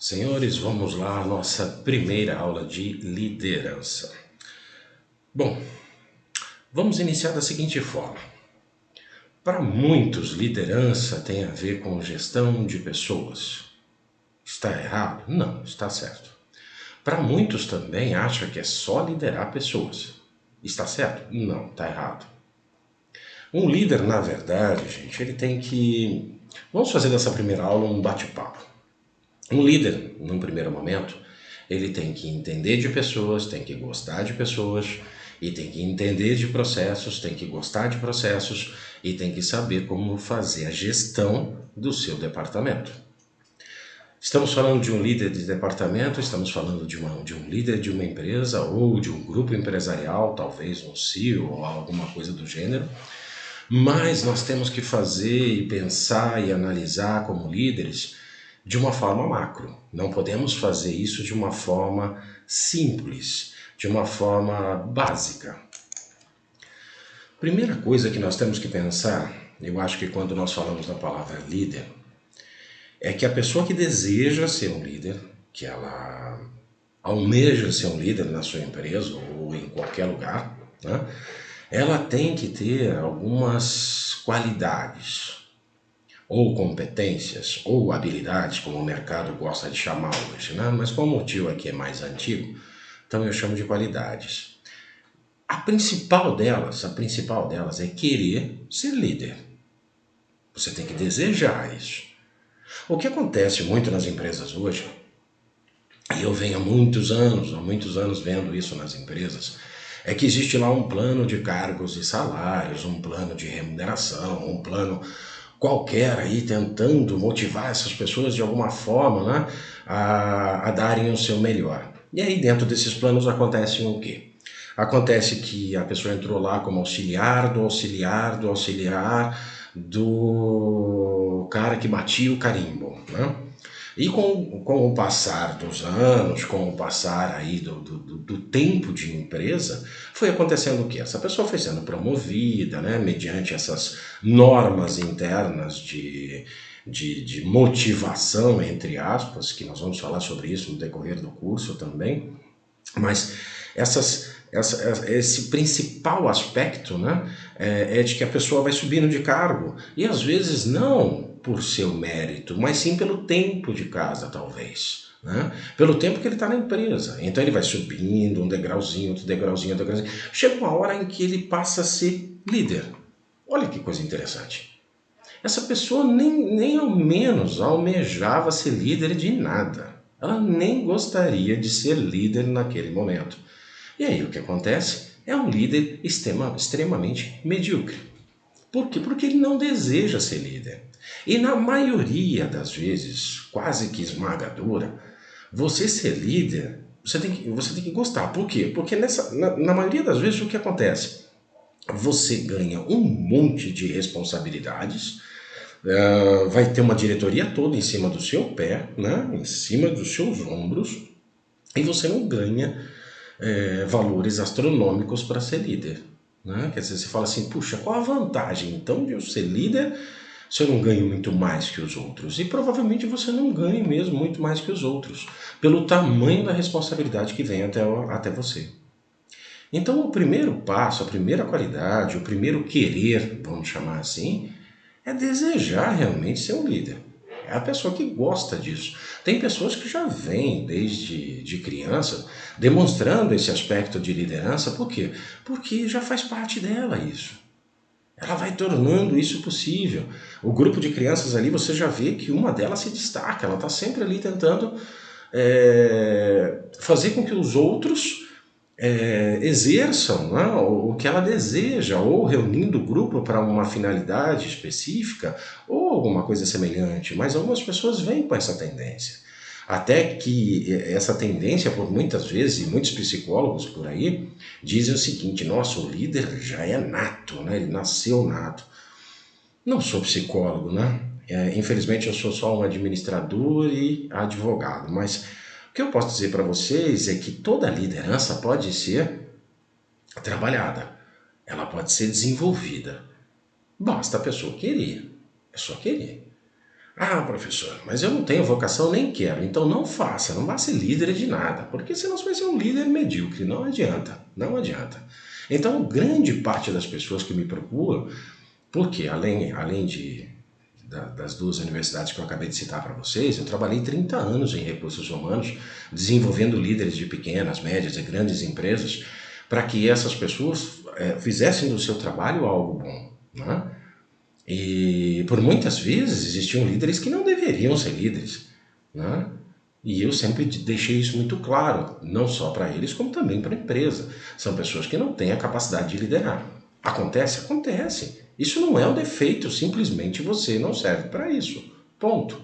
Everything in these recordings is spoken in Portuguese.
Senhores, vamos lá à nossa primeira aula de liderança. Bom, vamos iniciar da seguinte forma. Para muitos, liderança tem a ver com gestão de pessoas. Está errado? Não, está certo. Para muitos também acha que é só liderar pessoas. Está certo? Não, está errado. Um líder, na verdade, gente, ele tem que... Vamos fazer dessa primeira aula um bate-papo. Um líder, num primeiro momento, ele tem que entender de pessoas, tem que gostar de pessoas, e tem que entender de processos, tem que gostar de processos, e tem que saber como fazer a gestão do seu departamento. Estamos falando de um líder de departamento, estamos falando de um líder de uma empresa ou de um grupo empresarial, talvez um CEO ou alguma coisa do gênero, mas nós temos que fazer e pensar e analisar como líderes de uma forma macro. Não podemos fazer isso de uma forma simples, de uma forma básica. Primeira coisa que nós temos que pensar, eu acho que quando nós falamos da palavra líder, é que a pessoa que deseja ser um líder, que ela almeja ser um líder na sua empresa ou em qualquer lugar, né? Ela tem que ter algumas qualidades, ou competências, ou habilidades, como o mercado gosta de chamar hoje, né? Mas como o tio aqui é mais antigo, então eu chamo de qualidades. A principal delas é querer ser líder. Você tem que desejar isso. O que acontece muito nas empresas hoje, e eu venho há muitos anos vendo isso nas empresas, é que existe lá um plano de cargos e salários, um plano de remuneração, um plano qualquer aí tentando motivar essas pessoas de alguma forma, né, a darem o seu melhor. E aí dentro desses planos acontece o quê? Acontece que a pessoa entrou lá como auxiliar do cara que batia o carimbo, né? E com o passar dos anos, com o passar aí do tempo de empresa, foi acontecendo o quê? Essa pessoa foi sendo promovida, né, mediante essas normas internas de motivação, entre aspas, que nós vamos falar sobre isso no decorrer do curso também, mas esse principal aspecto, né, é de que a pessoa vai subindo de cargo, e às vezes não por seu mérito, mas sim pelo tempo de casa, talvez. Né? Pelo tempo que ele está na empresa. Então ele vai subindo um degrauzinho, outro degrauzinho, outro degrauzinho. Chega uma hora em que ele passa a ser líder. Olha que coisa interessante. Essa pessoa nem ao menos almejava ser líder de nada. Ela nem gostaria de ser líder naquele momento. E aí o que acontece? É um líder extremamente medíocre. Por quê? Porque ele não deseja ser líder. E na maioria das vezes, quase que esmagadora, você ser líder, você tem que gostar. Por quê? Porque na maioria das vezes o que acontece? Você ganha um monte de responsabilidades, vai ter uma diretoria toda em cima do seu pé, né? Em cima dos seus ombros, e você não ganha valores astronômicos para ser líder. Né? Quer dizer, você fala assim, puxa, qual a vantagem então de eu ser líder se eu não ganho muito mais que os outros? E provavelmente você não ganha mesmo muito mais que os outros, pelo tamanho da responsabilidade que vem até você. Então o primeiro passo, a primeira qualidade, o primeiro querer, vamos chamar assim, é desejar realmente ser um líder. É a pessoa que gosta disso. Tem pessoas que já vêm desde de criança demonstrando esse aspecto de liderança. Por quê? Porque já faz parte dela isso. Ela vai tornando isso possível. O grupo de crianças ali, você já vê que uma delas se destaca. Ela está sempre ali tentando fazer com que os outros exerçam, né, o que ela deseja, ou reunindo o grupo para uma finalidade específica, ou alguma coisa semelhante, mas algumas pessoas vêm com essa tendência. Até que essa tendência, por muitas vezes, e muitos psicólogos por aí, dizem o seguinte, nossa, o líder já é nato, né? Ele nasceu nato. Não sou psicólogo, né? Infelizmente eu sou só um administrador e advogado, mas o que eu posso dizer para vocês é que toda liderança pode ser trabalhada, ela pode ser desenvolvida. Basta a pessoa querer, é só querer. Ah, professor, mas eu não tenho vocação nem quero, então não faça, não vá ser líder de nada, porque senão você vai ser um líder medíocre, não adianta, não adianta. Então, grande parte das pessoas que me procuram, porque das duas universidades que eu acabei de citar para vocês, eu trabalhei 30 anos em recursos humanos, desenvolvendo líderes de pequenas, médias e grandes empresas, para que essas pessoas fizessem do seu trabalho algo bom, né? E por muitas vezes existiam líderes que não deveriam ser líderes, né? E eu sempre deixei isso muito claro, não só para eles, como também para a empresa. São pessoas que não têm a capacidade de liderar. Acontece? Acontece. Isso não é um defeito, simplesmente você não serve para isso. Ponto.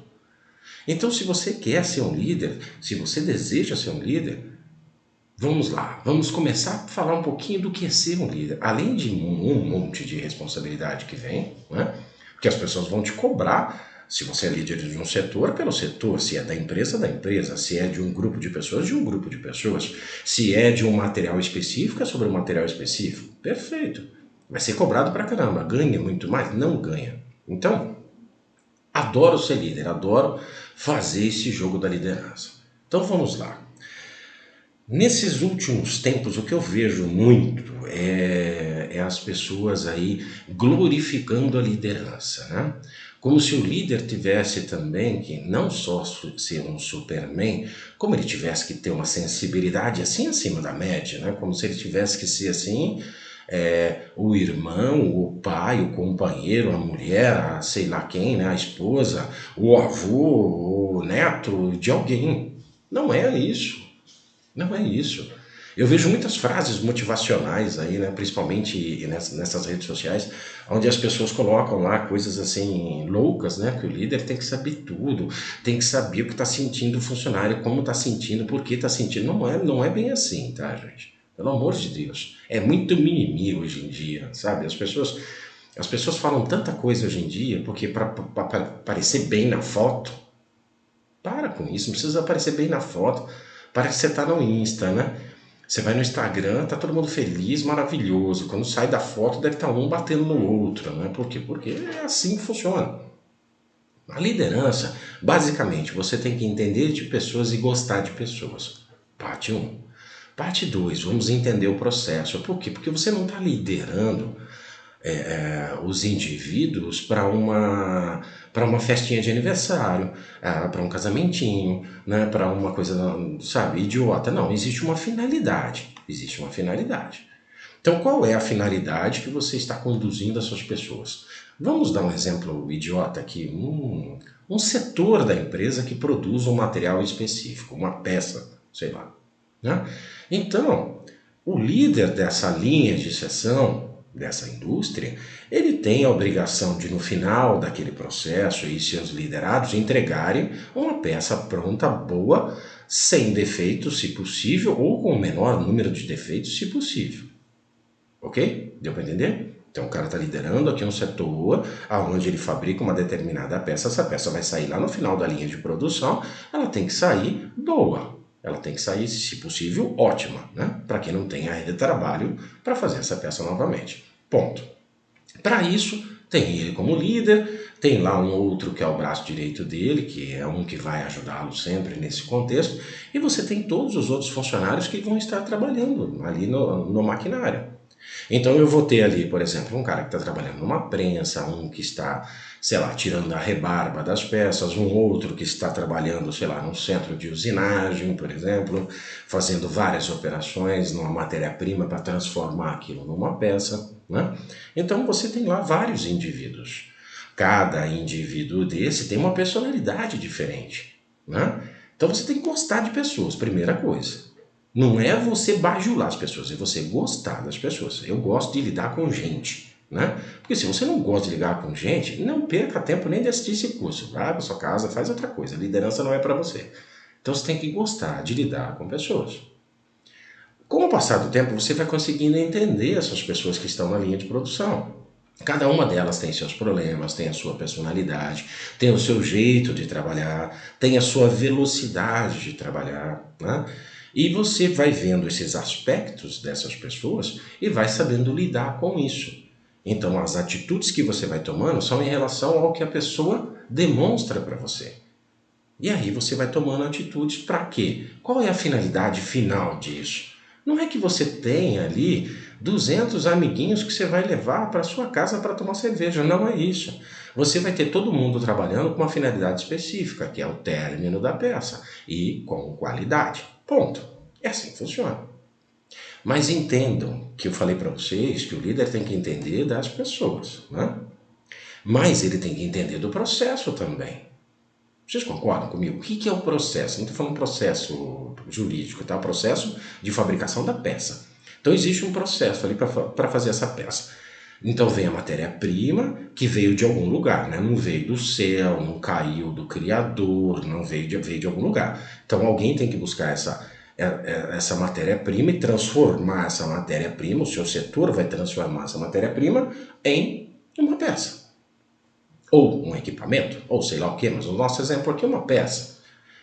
Então, se você quer ser um líder, se você deseja ser um líder, vamos lá, vamos começar a falar um pouquinho do que é ser um líder. Além de um monte de responsabilidade que vem, né? Porque as pessoas vão te cobrar se você é líder de um setor, pelo setor, se é da empresa, se é de um grupo de pessoas, de um grupo de pessoas, se é de um material específico, é sobre um material específico. Perfeito. Vai ser cobrado pra caramba. Ganha muito mais? Não ganha. Então, adoro ser líder, adoro fazer esse jogo da liderança. Então vamos lá. Nesses últimos tempos, o que eu vejo muito é as pessoas aí glorificando a liderança, né? Como se o líder tivesse também que não só ser um Superman, como ele tivesse que ter uma sensibilidade assim acima da média, né? Como se ele tivesse que ser assim, o irmão, o pai, o companheiro, a mulher, a sei lá quem, né? A esposa, o avô, o neto de alguém. Não é isso. Não é isso. Eu vejo muitas frases motivacionais aí, né, principalmente nessas redes sociais, onde as pessoas colocam lá coisas assim loucas, né, que o líder tem que saber tudo, tem que saber o que está sentindo o funcionário, como está sentindo, por que está sentindo. Não é bem assim, tá, gente? Pelo amor de Deus. É muito mimimi hoje em dia, sabe? As pessoas falam tanta coisa hoje em dia porque para parecer bem na foto, para com isso, não precisa aparecer bem na foto. Parece que você tá no Insta, né? Você vai no Instagram, tá todo mundo feliz, maravilhoso. Quando sai da foto, deve estar um batendo no outro, né? Por quê? Porque é assim que funciona. A liderança, basicamente, você tem que entender de pessoas e gostar de pessoas. Parte um. Parte 2, vamos entender o processo. Por quê? Porque você não está liderando os indivíduos para uma festinha de aniversário, para um casamentinho, né, para uma coisa, sabe, idiota. Não, existe uma finalidade. Existe uma finalidade. Então, qual é a finalidade que você está conduzindo as suas pessoas? Vamos dar um exemplo idiota aqui. Um setor da empresa que produz um material específico, uma peça, sei lá. Né? Então, o líder dessa linha de seção, dessa indústria, ele tem a obrigação de, no final daquele processo, e seus liderados entregarem uma peça pronta, boa, sem defeitos, se possível, ou com o menor número de defeitos, se possível. Ok? Deu para entender? Então o cara está liderando aqui um setor onde ele fabrica uma determinada peça, essa peça vai sair lá no final da linha de produção, ela tem que sair boa, ela tem que sair, se possível, ótima, né? Para que não tenha retrabalho para fazer essa peça novamente. Ponto. Para isso, tem ele como líder, tem lá um outro que é o braço direito dele, que é um que vai ajudá-lo sempre nesse contexto, e você tem todos os outros funcionários que vão estar trabalhando ali no maquinário. Então eu vou ter ali, por exemplo, um cara que está trabalhando numa prensa, um que está, sei lá, tirando a rebarba das peças, um outro que está trabalhando, sei lá, num centro de usinagem, por exemplo, fazendo várias operações numa matéria-prima para transformar aquilo numa peça, né? Então você tem lá vários indivíduos. Cada indivíduo desse tem uma personalidade diferente, né? Então você tem que gostar de pessoas, primeira coisa. Não é você bajular as pessoas, é você gostar das pessoas. Eu gosto de lidar com gente, né? Porque se você não gosta de lidar com gente, não perca tempo nem de assistir esse curso. Vai para sua casa, faz outra coisa. A liderança não é para você. Então você tem que gostar de lidar com pessoas. Com o passar do tempo, você vai conseguindo entender essas pessoas que estão na linha de produção. Cada uma delas tem seus problemas, tem a sua personalidade, tem o seu jeito de trabalhar, tem a sua velocidade de trabalhar, né? E você vai vendo esses aspectos dessas pessoas e vai sabendo lidar com isso. Então, as atitudes que você vai tomando são em relação ao que a pessoa demonstra para você. E aí você vai tomando atitudes para quê? Qual é a finalidade final disso? Não é que você tenha ali 200 amiguinhos que você vai levar para sua casa para tomar cerveja, não é isso. Você vai ter todo mundo trabalhando com uma finalidade específica, que é o término da peça, e com qualidade. Ponto. É assim que funciona. Mas entendam que eu falei para vocês que o líder tem que entender das pessoas, né? Mas ele tem que entender do processo também. Vocês concordam comigo? O que é o processo? Não estou falando processo jurídico, tá? O processo de fabricação da peça. Então existe um processo ali para fazer essa peça. Então vem a matéria-prima que veio de algum lugar, né? Não veio do céu, não caiu do Criador, não veio de algum lugar. Então alguém tem que buscar essa matéria-prima e transformar essa matéria-prima, o seu setor vai transformar essa matéria-prima em uma peça. Ou um equipamento, ou sei lá o que, mas o nosso exemplo aqui é uma peça.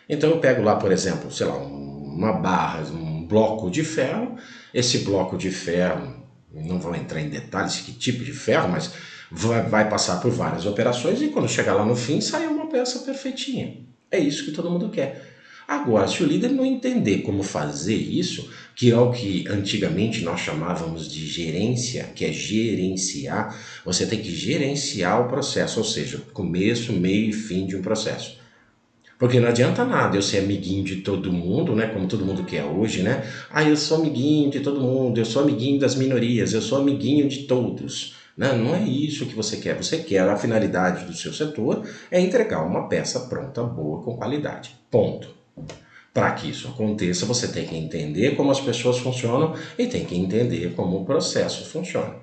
Então eu pego lá, por exemplo, sei lá, uma barra, um bloco de ferro. Esse bloco de ferro, não vou entrar em detalhes que tipo de ferro, mas vai passar por várias operações e quando chegar lá no fim, sai uma peça perfeitinha. É isso que todo mundo quer. Agora, se o líder não entender como fazer isso, que é o que antigamente nós chamávamos de gerência, que é gerenciar, você tem que gerenciar o processo, ou seja, começo, meio e fim de um processo. Porque não adianta nada eu ser amiguinho de todo mundo, né? Como todo mundo quer hoje, né? Ah, eu sou amiguinho de todo mundo, eu sou amiguinho das minorias, eu sou amiguinho de todos. Não é isso que você quer. Você quer a finalidade do seu setor é entregar uma peça pronta, boa, com qualidade. Ponto. Para que isso aconteça, você tem que entender como as pessoas funcionam e tem que entender como o processo funciona.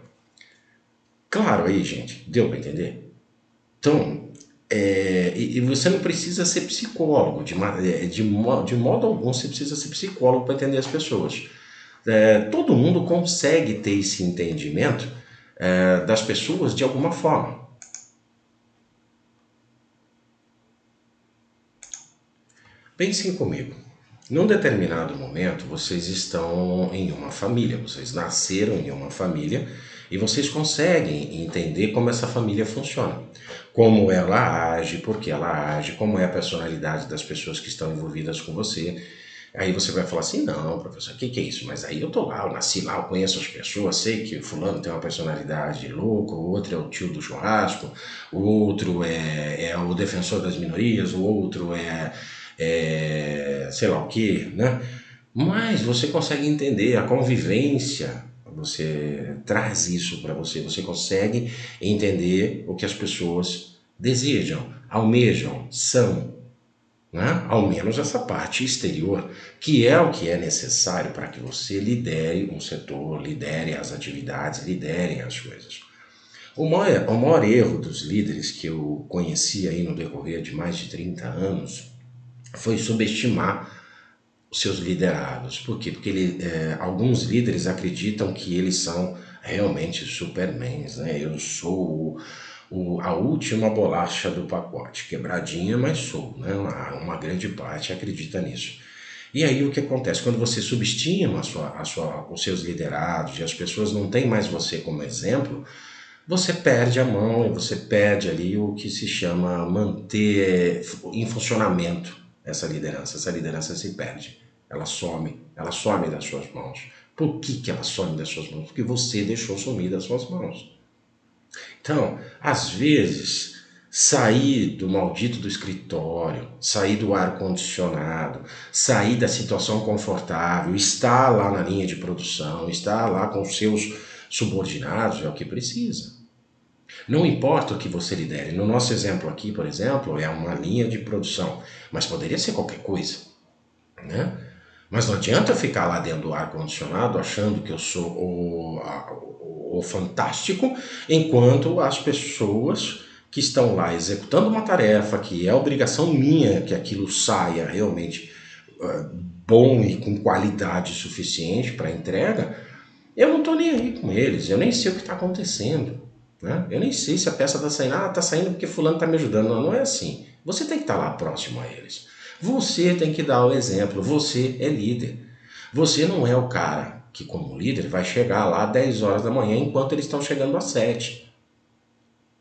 Claro aí, gente, deu para entender? Então, e você não precisa ser psicólogo, de modo algum você precisa ser psicólogo para entender as pessoas. Todo mundo consegue ter esse entendimento das pessoas de alguma forma. Pensem comigo. Num determinado momento, vocês estão em uma família, vocês nasceram em uma família e vocês conseguem entender como essa família funciona, como ela age, por que ela age, como é a personalidade das pessoas que estão envolvidas com você. Aí você vai falar assim, não, professor, o que é isso? Mas aí eu tô lá, eu nasci lá, eu conheço as pessoas, sei que o fulano tem uma personalidade louca, o outro é o tio do churrasco, o outro é o defensor das minorias, o outro é sei lá o que, né? Mas você consegue entender a convivência, você traz isso para você, você consegue entender o que as pessoas desejam, almejam, são, né? Ao menos essa parte exterior, que é o que é necessário para que você lidere um setor, lidere as atividades, lidere as coisas. O maior erro dos líderes que eu conheci aí no decorrer de mais de 30 anos foi subestimar os seus liderados. Por quê? Porque alguns líderes acreditam que eles são realmente supermans, né? Eu sou a última bolacha do pacote, quebradinha, mas sou, né? Uma grande parte acredita nisso. E aí o que acontece? Quando você subestima os seus liderados e as pessoas não têm mais você como exemplo, você perde a mão e você perde ali o que se chama manter em funcionamento essa liderança. Essa liderança se perde. Ela some das suas mãos. Por que ela some das suas mãos? Porque você deixou sumir das suas mãos. Então, às vezes, sair do maldito do escritório, sair do ar-condicionado, sair da situação confortável, estar lá na linha de produção, estar lá com os seus subordinados é o que precisa. Não importa o que você lidere. No nosso exemplo aqui, por exemplo, é uma linha de produção, mas poderia ser qualquer coisa, né? Mas não adianta eu ficar lá dentro do ar-condicionado achando que eu sou o fantástico, enquanto as pessoas que estão lá executando uma tarefa que é obrigação minha que aquilo saia realmente bom e com qualidade suficiente para entrega, eu não estou nem aí com eles, eu nem sei o que está acontecendo. Né? Eu nem sei se a peça está saindo, está saindo porque fulano está me ajudando. Não, não é assim. Você tem que estar lá próximo a eles. Você tem que dar o exemplo, você é líder. Você não é o cara que, como líder, vai chegar lá às 10 horas da manhã enquanto eles estão chegando às 7.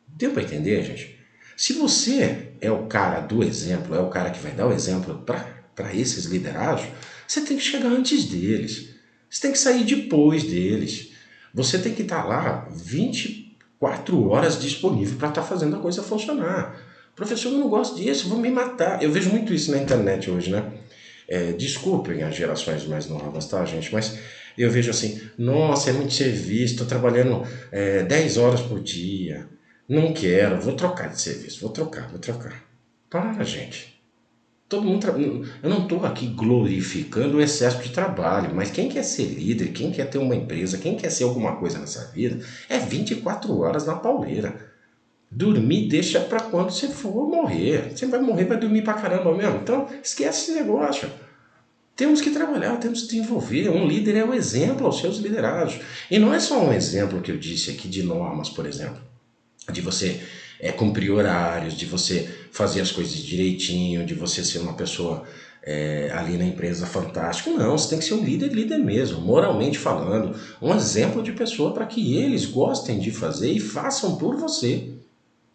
Deu para entender, gente? Se você é o cara do exemplo, é o cara que vai dar o exemplo para esses liderados, você tem que chegar antes deles. Você tem que sair depois deles. Você tem que estar lá 24 horas disponível para estar fazendo a coisa funcionar. Professor, eu não gosto disso, vou me matar. Eu vejo muito isso na internet hoje, né? Desculpem as gerações mais novas, tá, gente? Mas eu vejo assim, nossa, é muito serviço, estou trabalhando 10 horas por dia. Não quero, vou trocar de serviço, vou trocar, vou trocar. Para, gente. Todo mundo Eu não estou aqui glorificando o excesso de trabalho, mas quem quer ser líder, quem quer ter uma empresa, quem quer ser alguma coisa nessa vida, é 24 horas na pauleira. Dormir deixa para quando você for morrer. Você vai morrer, vai dormir pra caramba mesmo. Então, esquece esse negócio. Temos que trabalhar, temos que desenvolver. Um líder é o exemplo aos seus liderados. E não é só um exemplo que eu disse aqui de normas, por exemplo, de você cumprir horários, de você fazer as coisas direitinho, de você ser uma pessoa ali na empresa fantástica. Não, você tem que ser um líder, líder mesmo, moralmente falando, um exemplo de pessoa para que eles gostem de fazer e façam por você.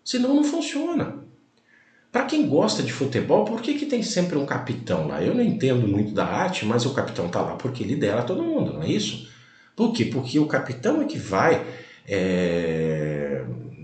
Senão não funciona. Para quem gosta de futebol, por que tem sempre um capitão lá? Eu não entendo muito da arte, mas o capitão tá lá porque lidera todo mundo, não é isso? Por quê? Porque o capitão é que vai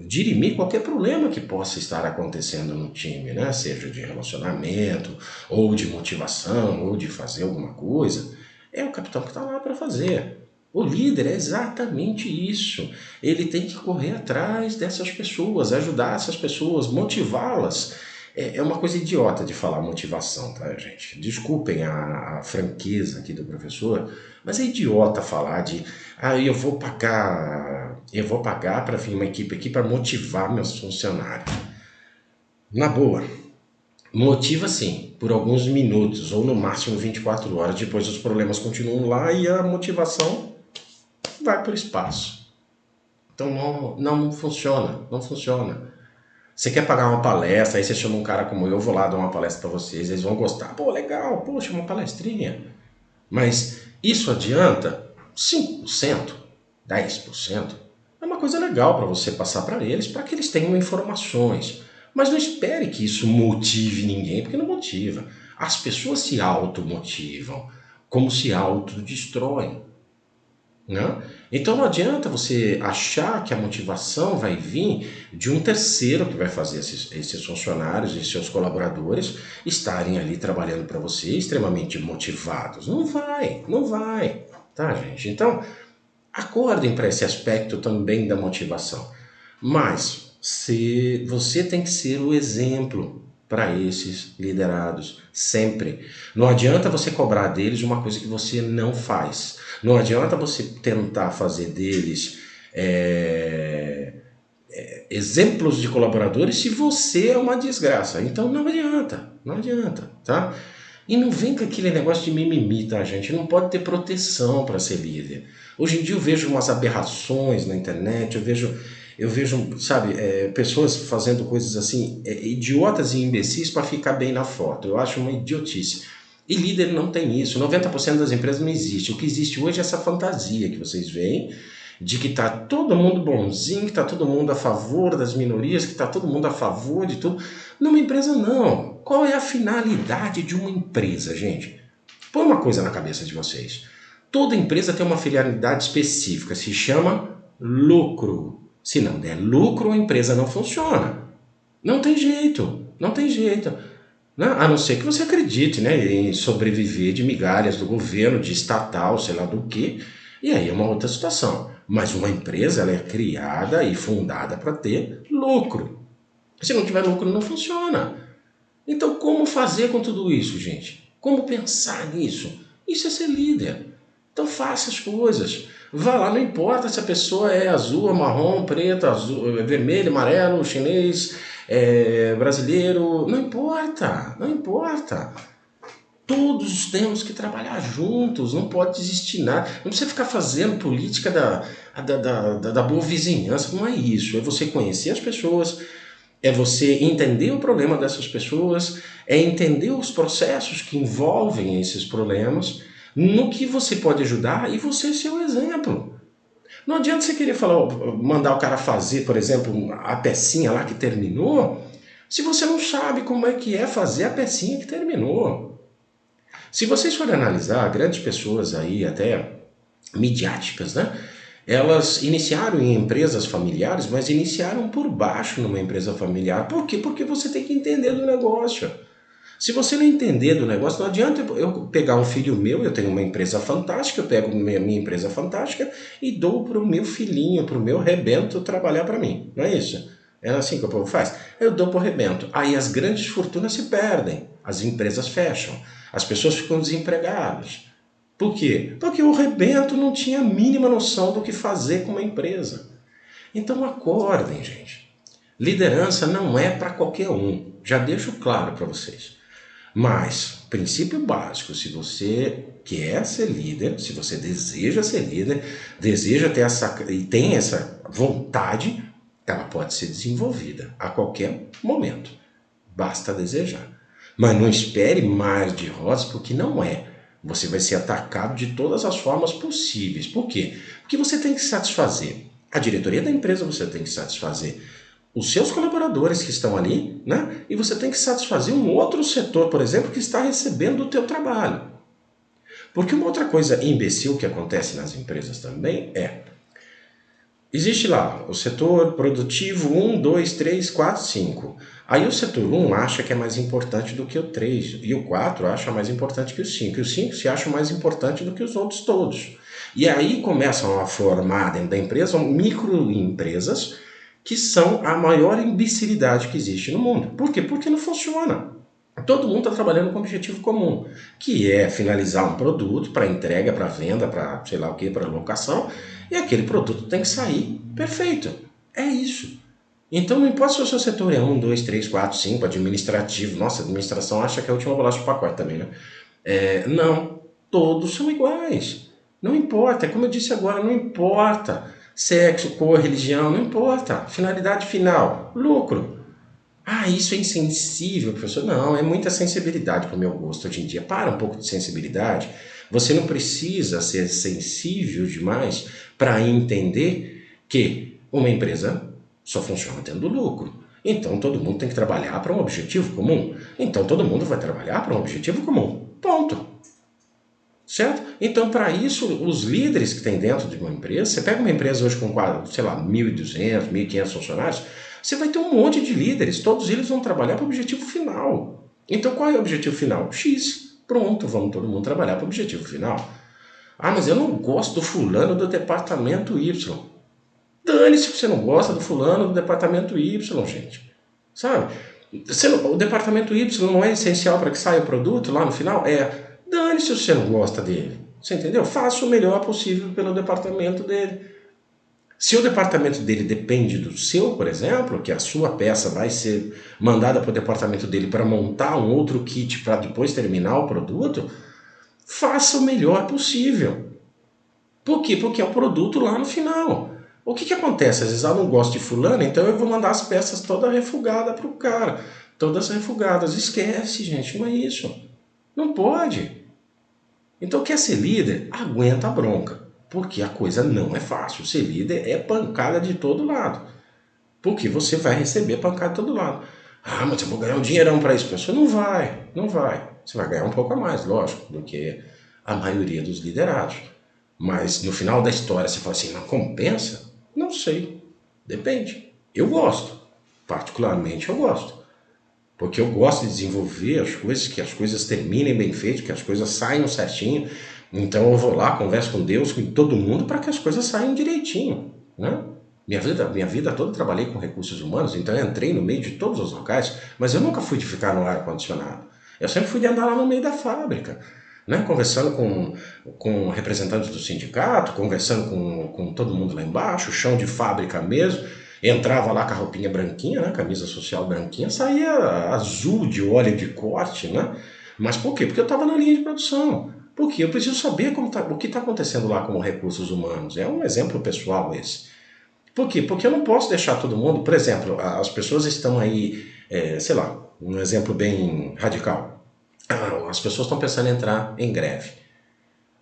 dirimir qualquer problema que possa estar acontecendo no time, né? Seja de relacionamento, ou de motivação, ou de fazer alguma coisa. É o capitão que está lá para fazer. O líder é exatamente isso. Ele tem que correr atrás dessas pessoas, ajudar essas pessoas, motivá-las. É uma coisa idiota de falar motivação, tá, gente? Desculpem a franqueza aqui do professor, mas é idiota falar de eu vou pagar para vir uma equipe aqui para motivar meus funcionários. Na boa, motiva sim, por alguns minutos ou no máximo 24 horas, depois os problemas continuam lá e a motivação vai para o espaço. Então não funciona, não funciona. Você quer pagar uma palestra, aí você chama um cara como eu, vou lá dar uma palestra para vocês, eles vão gostar. Pô, legal, poxa, uma palestrinha. Mas isso adianta 5%, 10%. É uma coisa legal para você passar para eles, para que eles tenham informações. Mas não espere que isso motive ninguém, porque não motiva. As pessoas se automotivam, como se autodestroem. Né? Então não adianta você achar que a motivação vai vir de um terceiro que vai fazer esses funcionários e seus colaboradores estarem ali trabalhando para você extremamente motivados. Não vai, não vai, tá, gente? Então acordem para esse aspecto também da motivação. Mas se você tem que ser o exemplo para esses liderados, sempre. Não adianta você cobrar deles uma coisa que você não faz. Não adianta você tentar fazer deles exemplos de colaboradores se você é uma desgraça. Então não adianta, não adianta, tá? E não vem com aquele negócio de mimimi, tá, gente? Não pode ter proteção para ser líder. Hoje em dia eu vejo umas aberrações na internet, eu vejo, sabe, pessoas fazendo coisas assim, idiotas e imbecis para ficar bem na foto. Eu acho uma idiotice. E líder não tem isso. 90% das empresas não existe. O que existe hoje é essa fantasia que vocês veem, de que tá todo mundo bonzinho, que tá todo mundo a favor das minorias, que tá todo mundo a favor de tudo. Numa empresa não. Qual é a finalidade de uma empresa, gente? Põe uma coisa na cabeça de vocês. Toda empresa tem uma finalidade específica, se chama lucro. Se não der lucro, a empresa não funciona. Não tem jeito, não tem jeito. Né? A não ser que você acredite, né, em sobreviver de migalhas do governo, de estatal, sei lá do que, e aí é uma outra situação. Mas uma empresa ela é criada e fundada para ter lucro. Se não tiver lucro, não funciona. Então, como fazer com tudo isso, gente? Como pensar nisso? Isso é ser líder. Então, faça as coisas. Vá lá, não importa se a pessoa é azul, marrom, preto, azul, vermelho, amarelo, chinês, brasileiro. Não importa, não importa. Todos temos que trabalhar juntos, não pode desistir nada. Não precisa ficar fazendo política da boa vizinhança, não é isso. É você conhecer as pessoas, é você entender o problema dessas pessoas, é entender os processos que envolvem esses problemas, no que você pode ajudar e você ser o exemplo. Não adianta você querer mandar o cara fazer, por exemplo, a pecinha lá que terminou, Se você não sabe como é que é fazer a pecinha que terminou. Se vocês forem analisar, grandes pessoas aí, até midiáticas, né? Elas iniciaram em empresas familiares, mas iniciaram por baixo numa empresa familiar. Por quê? Porque você tem que entender do negócio. Se você não entender do negócio, não adianta eu pegar um filho meu, eu tenho uma empresa fantástica, eu pego minha empresa fantástica e dou para o meu filhinho, para o meu rebento trabalhar para mim. Não é isso? É assim que o povo faz. Eu dou para o rebento. Aí as grandes fortunas se perdem, as empresas fecham, as pessoas ficam desempregadas. Por quê? Porque o rebento não tinha a mínima noção do que fazer com uma empresa. Então acordem, gente. Liderança não é para qualquer um. Já deixo claro para vocês. Mas, princípio básico, se você quer ser líder, se você deseja ser líder, deseja ter essa e tem essa vontade, ela pode ser desenvolvida a qualquer momento. Basta desejar. Mas não espere mar de rosas, porque não é. Você vai ser atacado de todas as formas possíveis. Por quê? Porque você tem que satisfazer a diretoria da empresa, você tem que satisfazer os seus colaboradores que estão ali, né? E você tem que satisfazer um outro setor, por exemplo, que está recebendo o teu trabalho. Porque uma outra coisa imbecil que acontece nas empresas também é, existe lá o setor produtivo 1, 2, 3, 4, 5. Aí o setor 1 acha que é mais importante do que o 3, e o 4 acha mais importante que o 5, e o 5 se acha mais importante do que os outros todos. E aí começam a formar dentro da empresa microempresas que são a maior imbecilidade que existe no mundo. Por quê? Porque não funciona. Todo mundo está trabalhando com um objetivo comum, que é finalizar um produto para entrega, para venda, para sei lá o que, para locação, e aquele produto tem que sair perfeito. É isso. Então não importa se o seu setor é 1, 2, 3, 4, 5, administrativo. Nossa, a administração acha que é a última bolacha do pacote também, né? Não, todos são iguais. Não importa, é como eu disse agora, não importa. Sexo, cor, religião, não importa. Finalidade final, lucro. Ah, isso é insensível, professor. Não, é muita sensibilidade para o meu gosto hoje em dia. Para um pouco de sensibilidade. Você não precisa ser sensível demais para entender que uma empresa só funciona tendo lucro. Então todo mundo tem que trabalhar para um objetivo comum. Então todo mundo vai trabalhar para um objetivo comum. Ponto. Certo? Então, para isso, os líderes que tem dentro de uma empresa, você pega uma empresa hoje com, sei lá, 1.200, 1.500 funcionários, você vai ter um monte de líderes, todos eles vão trabalhar para o objetivo final. Então, qual é o objetivo final? X. Pronto, vamos todo mundo trabalhar para o objetivo final. Ah, mas eu não gosto do fulano do departamento Y. Dane-se que você não gosta do fulano do departamento Y, gente. Sabe? O departamento Y não é essencial para que saia o produto lá no final? Dane-se se você não gosta dele. Você entendeu? Faça o melhor possível pelo departamento dele. Se o departamento dele depende do seu, por exemplo, que a sua peça vai ser mandada para o departamento dele para montar um outro kit para depois terminar o produto, faça o melhor possível. Por quê? Porque é o produto lá no final. O que acontece? Às vezes eu não gosto de fulano, então eu vou mandar as peças todas refugadas para o cara. Todas refugadas. Esquece, gente, não é isso. Não pode. Então quer ser líder? Aguenta a bronca. Porque a coisa não é fácil. Ser líder é pancada de todo lado. Porque você vai receber pancada de todo lado. Ah, mas eu vou ganhar um dinheirão para isso. Pessoal, não vai, não vai. Você vai ganhar um pouco a mais, lógico, do que a maioria dos liderados. Mas no final da história você fala assim, não compensa? Não sei. Depende. Eu gosto. Particularmente eu gosto. Porque eu gosto de desenvolver as coisas, que as coisas terminem bem feitas, que as coisas saiam certinho. Então eu vou lá, converso com Deus, com todo mundo, para que as coisas saiam direitinho. Né? Minha vida toda eu trabalhei com recursos humanos, então eu entrei no meio de todos os locais, mas eu nunca fui de ficar no ar-condicionado. Eu sempre fui de andar lá no meio da fábrica. Né? Conversando com representantes do sindicato, conversando com todo mundo lá embaixo, chão de fábrica mesmo. Entrava lá com a roupinha branquinha, né? Camisa social branquinha, saía azul de óleo de corte, né? Mas por quê? Porque eu estava na linha de produção. Por quê? Eu preciso saber o que está acontecendo lá com recursos humanos. É um exemplo pessoal esse. Por quê? Porque eu não posso deixar todo mundo... Por exemplo, as pessoas estão aí, sei lá, um exemplo bem radical. As pessoas estão pensando em entrar em greve.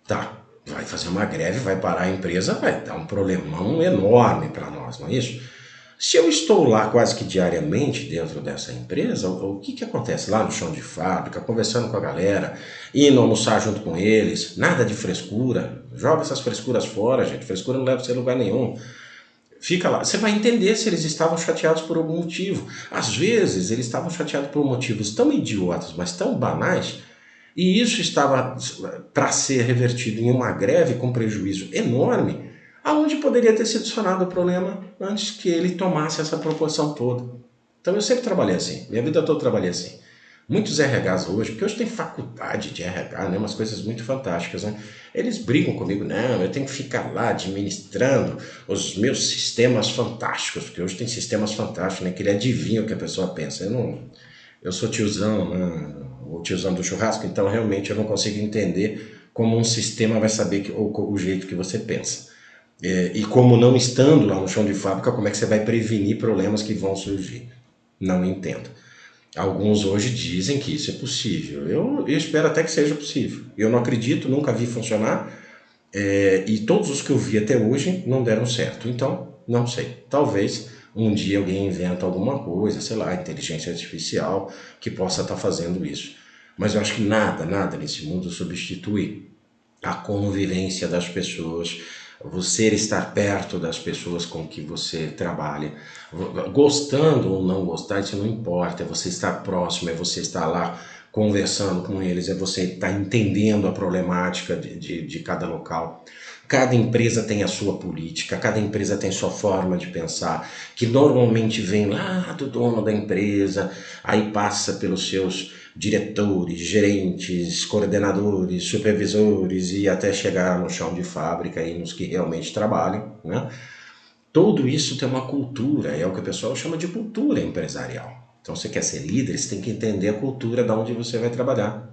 Tá, vai fazer uma greve, vai parar a empresa, vai dar um problemão enorme para nós, não é isso? Se eu estou lá quase que diariamente dentro dessa empresa, o que acontece lá no chão de fábrica, conversando com a galera, indo almoçar junto com eles, nada de frescura, joga essas frescuras fora, gente, frescura não leva você a lugar nenhum. Fica lá, você vai entender se eles estavam chateados por algum motivo. Às vezes eles estavam chateados por motivos tão idiotas, mas tão banais, e isso estava para ser revertido em uma greve com prejuízo enorme, aonde poderia ter sido sanado o problema antes que ele tomasse essa proporção toda. Então eu sempre trabalhei assim, minha vida toda trabalhei assim. Muitos RHs hoje, porque hoje tem faculdade de RH, né, umas coisas muito fantásticas, né? Eles brigam comigo, não, eu tenho que ficar lá administrando os meus sistemas fantásticos, porque hoje tem sistemas fantásticos, né, que ele adivinha o que a pessoa pensa. Eu sou tiozão, né, o tiozão do churrasco, então realmente eu não consigo entender como um sistema vai saber o jeito que você pensa. E como não estando lá no chão de fábrica, como é que você vai prevenir problemas que vão surgir? Não entendo. Alguns hoje dizem que isso é possível. Eu espero até que seja possível. Eu não acredito, nunca vi funcionar, e todos os que eu vi até hoje não deram certo. Então, não sei. Talvez um dia alguém inventa alguma coisa, sei lá, inteligência artificial, que possa estar fazendo isso. Mas eu acho que nada, nada nesse mundo substitui a convivência das pessoas, você estar perto das pessoas com que você trabalha, gostando ou não gostar, isso não importa, é você estar próximo, é você estar lá conversando com eles, é você estar entendendo a problemática de cada local. Cada empresa tem a sua política, cada empresa tem sua forma de pensar, que normalmente vem lá do dono da empresa, aí passa pelos seus diretores, gerentes, coordenadores, supervisores e até chegar no chão de fábrica e nos que realmente trabalham, né? Tudo isso tem uma cultura, é o que o pessoal chama de cultura empresarial. Então, você quer ser líder, você tem que entender a cultura de onde você vai trabalhar.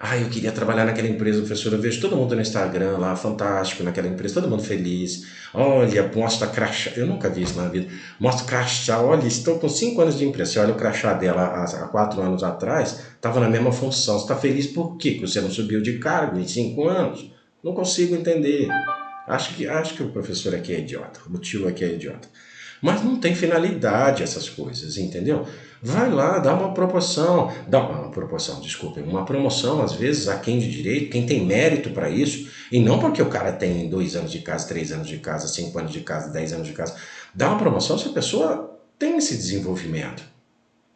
Ah, eu queria trabalhar naquela empresa, professor. Eu vejo todo mundo no Instagram lá, fantástico, naquela empresa, todo mundo feliz. Olha, mostra crachá. Eu nunca vi isso na vida. Mostra crachá. Olha, estou com 5 anos de empresa. Você olha o crachá dela há 4 anos atrás, estava na mesma função. Você está feliz por quê? Que você não subiu de cargo em 5 anos? Não consigo entender. Acho que o professor aqui é idiota. O tio aqui é idiota. Mas não tem finalidade essas coisas, entendeu? Vai lá, desculpem, uma promoção, às vezes, a quem de direito, quem tem mérito para isso, e não porque o cara tem 2 anos de casa, 3 anos de casa, 5 anos de casa, 10 anos de casa. Dá uma promoção se a pessoa tem esse desenvolvimento.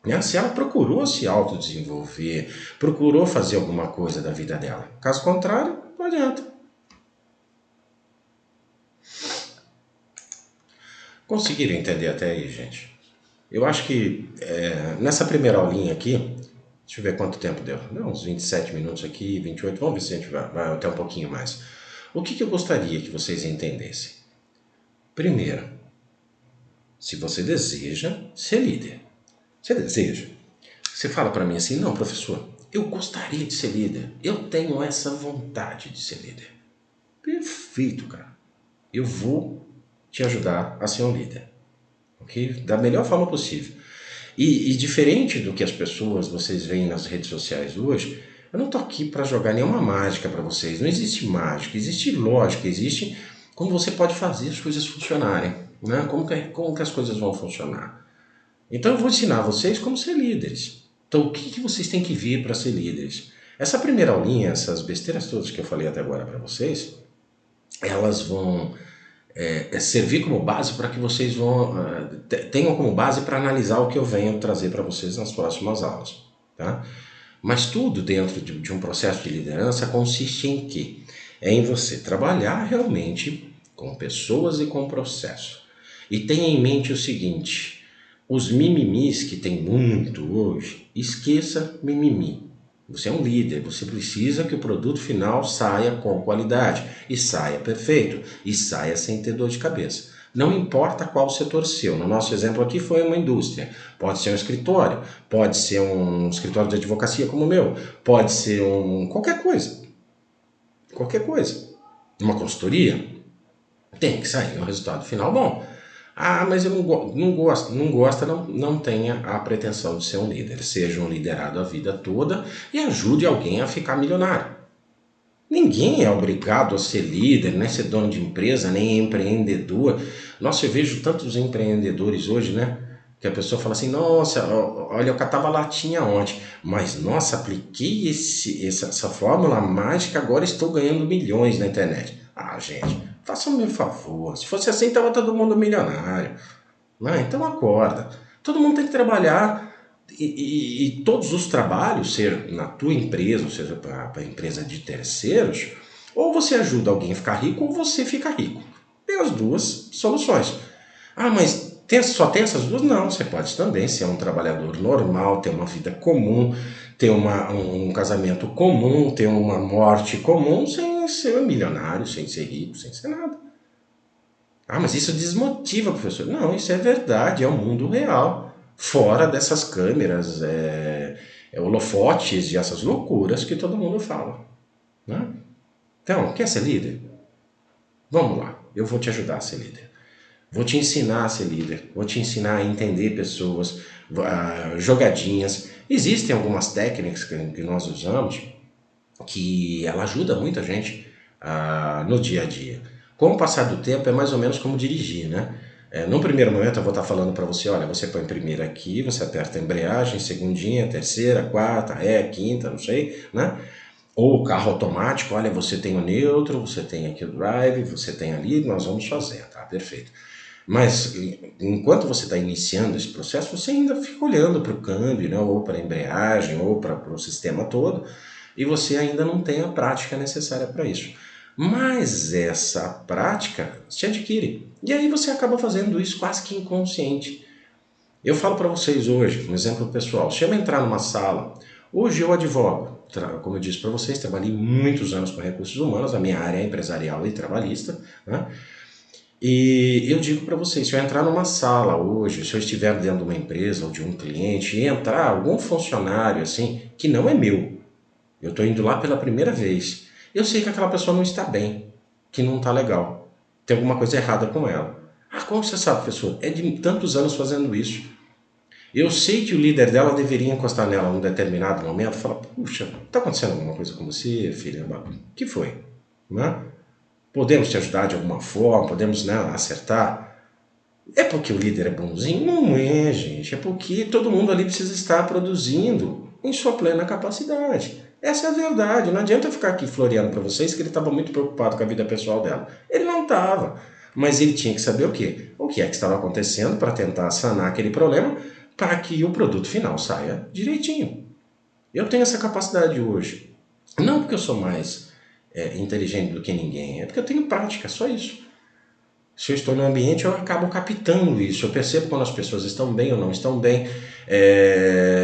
Né? Se ela procurou se autodesenvolver, procurou fazer alguma coisa da vida dela. Caso contrário, não adianta. Conseguiram entender até aí, gente? Eu acho que nessa primeira aulinha aqui, deixa eu ver quanto tempo deu. Deu uns 27 minutos aqui, 28, vamos ver se a gente vai até um pouquinho mais. O que eu gostaria que vocês entendessem? Primeiro, se você deseja ser líder, você deseja? Você fala para mim assim, não, professor, eu gostaria de ser líder, eu tenho essa vontade de ser líder. Perfeito, cara. Eu vou te ajudar a ser um líder, ok? Da melhor forma possível. E diferente do que as pessoas, vocês veem nas redes sociais hoje, eu não tô aqui para jogar nenhuma mágica para vocês. Não existe mágica, existe lógica, existe como você pode fazer as coisas funcionarem, né? Como que as coisas vão funcionar. Então eu vou ensinar vocês como ser líderes. Então o que vocês têm que ver para ser líderes? Essa primeira aulinha, essas besteiras todas que eu falei até agora para vocês, elas vão servir como base para que vocês tenham como base para analisar o que eu venho trazer para vocês nas próximas aulas. Tá? Mas tudo dentro de um processo de liderança consiste em quê? É em você trabalhar realmente com pessoas e com processo. E tenha em mente o seguinte, os mimimis que tem muito hoje, esqueça mimimi. Você é um líder, você precisa que o produto final saia com qualidade, e saia perfeito, e saia sem ter dor de cabeça. Não importa qual setor seu, no nosso exemplo aqui foi uma indústria, pode ser um escritório, pode ser um escritório de advocacia como o meu, pode ser qualquer coisa, uma consultoria, tem que sair um resultado final bom. Ah, mas eu não gosta, não tenha a pretensão de ser um líder. Seja um liderado a vida toda e ajude alguém a ficar milionário. Ninguém é obrigado a ser líder, nem ser dono de empresa, nem empreendedor. Nossa, eu vejo tantos empreendedores hoje, né? Que a pessoa fala assim, nossa, olha, eu catava latinha ontem, mas nossa, apliquei essa fórmula mágica, agora estou ganhando milhões na internet. Ah, gente, faça-me um favor, se fosse assim, estava todo mundo milionário. Não, então acorda. Todo mundo tem que trabalhar e todos os trabalhos, ser na tua empresa, ou seja, para a empresa de terceiros, ou você ajuda alguém a ficar rico ou você fica rico. Tem as duas soluções. Ah, mas só tem essas duas? Não, você pode também ser um trabalhador normal, ter uma vida comum, ter um casamento comum, ter uma morte comum, sem ser milionário, sem ser rico, sem ser nada. Ah, mas isso desmotiva, professor. Não, isso é verdade, é o mundo real. Fora dessas câmeras, holofotes e essas loucuras que todo mundo fala. Né? Então, quer ser líder? Vamos lá, eu vou te ajudar a ser líder. Vou te ensinar a ser líder, vou te ensinar a entender pessoas, jogadinhas. Existem algumas técnicas que nós usamos que ela ajuda muita gente no dia a dia. Com o passar do tempo é mais ou menos como dirigir, né? Num primeiro momento eu vou estar falando para você, olha, você põe primeira aqui, você aperta a embreagem, segundinha, terceira, quarta, ré, quinta, não sei, né? Ou carro automático, olha, você tem o neutro, você tem aqui o drive, você tem ali, nós vamos fazer, tá? Perfeito. Mas enquanto você está iniciando esse processo, você ainda fica olhando para o câmbio, né? Ou para a embreagem, ou para o sistema todo, e você ainda não tem a prática necessária para isso. Mas essa prática se adquire. E aí você acaba fazendo isso quase que inconsciente. Eu falo para vocês hoje, um exemplo pessoal. Se eu entrar numa sala, hoje eu advogo. Como eu disse para vocês, trabalhei muitos anos com recursos humanos, a minha área é empresarial e trabalhista, né? E eu digo para vocês, se eu entrar numa sala hoje, se eu estiver dentro de uma empresa ou de um cliente e entrar algum funcionário assim, que não é meu, eu estou indo lá pela primeira vez, eu sei que aquela pessoa não está bem, que não está legal, tem alguma coisa errada com ela. Ah, como você sabe, professor? É de tantos anos fazendo isso. Eu sei que o líder dela deveria encostar nela num determinado momento e falar, puxa, está acontecendo alguma coisa com você, filha? O que foi? Né? Podemos te ajudar de alguma forma? Podemos, né, acertar? É porque o líder é bonzinho? Não é, gente. É porque todo mundo ali precisa estar produzindo em sua plena capacidade. Essa é a verdade. Não adianta eu ficar aqui floreando para vocês que ele estava muito preocupado com a vida pessoal dela. Ele não estava. Mas ele tinha que saber o quê? O que é que estava acontecendo para tentar sanar aquele problema para que o produto final saia direitinho. Eu tenho essa capacidade hoje. Não porque eu sou mais inteligente do que ninguém, é porque eu tenho prática, só isso. Se eu estou no ambiente, eu acabo captando isso. Eu percebo quando as pessoas estão bem ou não estão bem,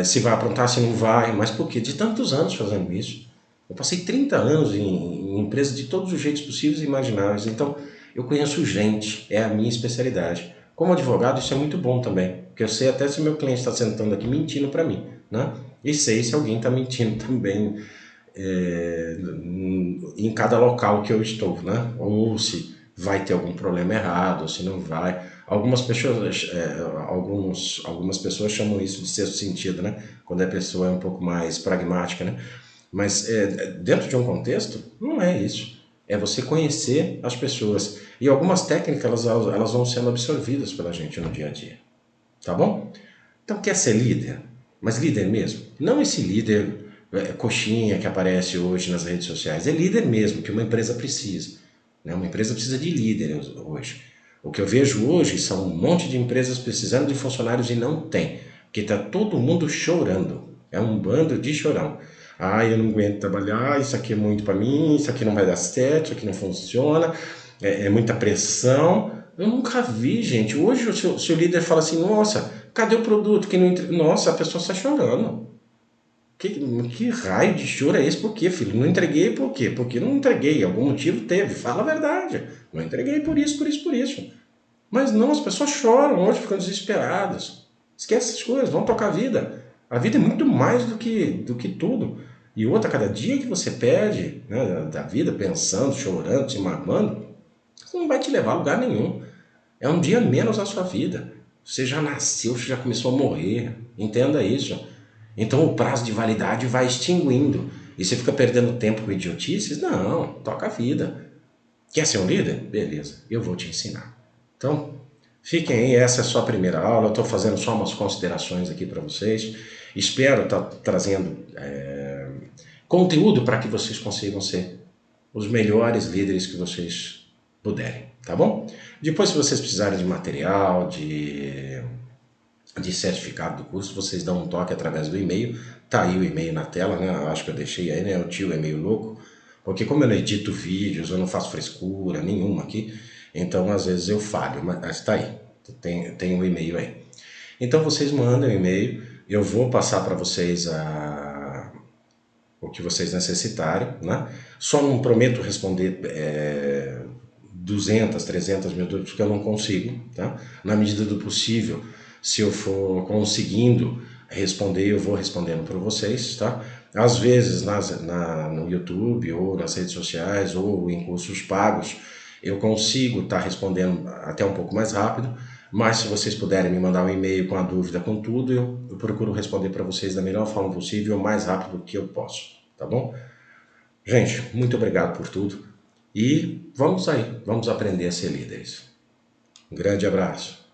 se vai aprontar, se não vai, mas por quê? De tantos anos fazendo isso. Eu passei 30 anos em empresas de todos os jeitos possíveis e imagináveis, então eu conheço gente, é a minha especialidade. Como advogado, isso é muito bom também, porque eu sei até se o meu cliente está sentando aqui mentindo para mim, né? E sei se alguém está mentindo também em cada local que eu estou, né? Ou se vai ter algum problema errado, ou se não vai. Algumas pessoas chamam isso de sexto sentido, né? Quando a pessoa é um pouco mais pragmática, né? Mas dentro de um contexto, não é isso. É você conhecer as pessoas. E algumas técnicas, elas vão sendo absorvidas pela gente no dia a dia. Tá bom? Então, quer ser líder? Mas líder mesmo? Não esse líder coxinha que aparece hoje nas redes sociais. É líder mesmo, que uma empresa precisa. Né? Uma empresa precisa de líderes hoje. O que eu vejo hoje são um monte de empresas precisando de funcionários e não tem. Porque está todo mundo chorando. É um bando de chorão. Ah, eu não aguento trabalhar, isso aqui é muito para mim, isso aqui não vai dar certo, isso aqui não funciona, é muita pressão. Eu nunca vi, gente. Hoje o seu líder fala assim, nossa, cadê o produto? Que não Nossa, a pessoa está chorando. Que raio de choro é esse? Por quê, filho? Não entreguei por quê? Porque não entreguei. Algum motivo teve. Fala a verdade. Não entreguei por isso, por isso, por isso. Mas não, as pessoas choram hoje, ficam desesperadas. Esquece essas coisas, vão tocar a vida. A vida é muito mais do que tudo. E outra, cada dia que você perde, né, da vida, pensando, chorando, se magoando, isso não vai te levar a lugar nenhum. É um dia menos na sua vida. Você já nasceu, você já começou a morrer. Entenda isso. Então o prazo de validade vai extinguindo. E você fica perdendo tempo com idiotices? Não, toca a vida. Quer ser um líder? Beleza, eu vou te ensinar. Então, fiquem aí, essa é só a primeira aula, eu estou fazendo só umas considerações aqui para vocês. Espero estar trazendo conteúdo para que vocês consigam ser os melhores líderes que vocês puderem, tá bom? Depois, se vocês precisarem de material, de certificado do curso, vocês dão um toque através do e-mail. Tá aí o e-mail na tela, né? Acho que eu deixei aí, né? O tio é meio louco, porque como eu não edito vídeos, eu não faço frescura nenhuma aqui, então às vezes eu falho, mas tá aí, tem o e-mail aí. Então vocês mandam o e-mail, eu vou passar para vocês o que vocês necessitarem, né? Só não prometo responder 200, 300 mil dúvidas, porque eu não consigo, tá? Na medida do possível, se eu for conseguindo responder, eu vou respondendo para vocês, tá? Às vezes no YouTube ou nas redes sociais ou em cursos pagos, eu consigo estar respondendo até um pouco mais rápido, mas se vocês puderem me mandar um e-mail com a dúvida, com tudo, eu procuro responder para vocês da melhor forma possível, o mais rápido que eu posso, tá bom? Gente, muito obrigado por tudo e vamos aí, vamos aprender a ser líderes. Um grande abraço.